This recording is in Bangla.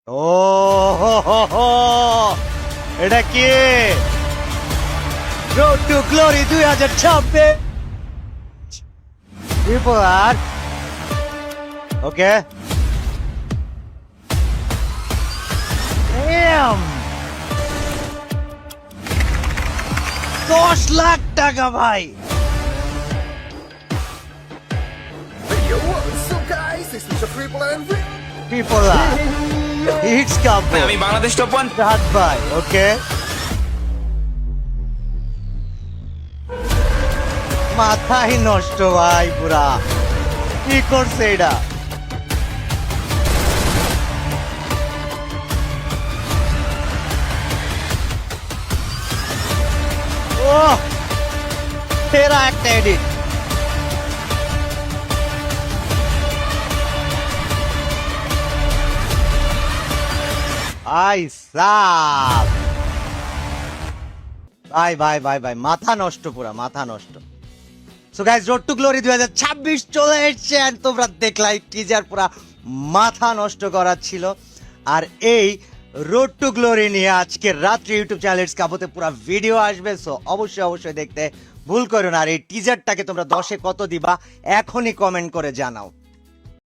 ও হো হো হো, এটা কি রোড টু গ্লোরি 2026 ত্রিপুরার ওকে $10 লাখ ভাই Yo, what's up guys? This is your Triple and Tripura hits cup আমি বাংলাদেশ টপ ওয়ান রাত ভাই ওকে মাথাই নষ্ট ভাই পুরা কি করছে এটা ও তেরা একটা এডিট আই সাব ভাই ভাই ভাই ভাই মাথা নষ্ট পুরা মাথা নষ্ট so guys road to Glory 2026 চলে এসেছে and তোমরা দেখলাই টিজার পুরা মাথা নষ্ট করা ছিল আর এই রোড টু গ্লোরি নিয়ে আজকে রাত্রে ইউটিউব চ্যানেল কাবোতে পুরা ভিডিও আসবে সো অবশ্যই অবশ্যই দেখতে ভুল করো না আর এই টিজারটাকে তোমরা 10-এ কত দিবা এখনই কমেন্ট করে জানাও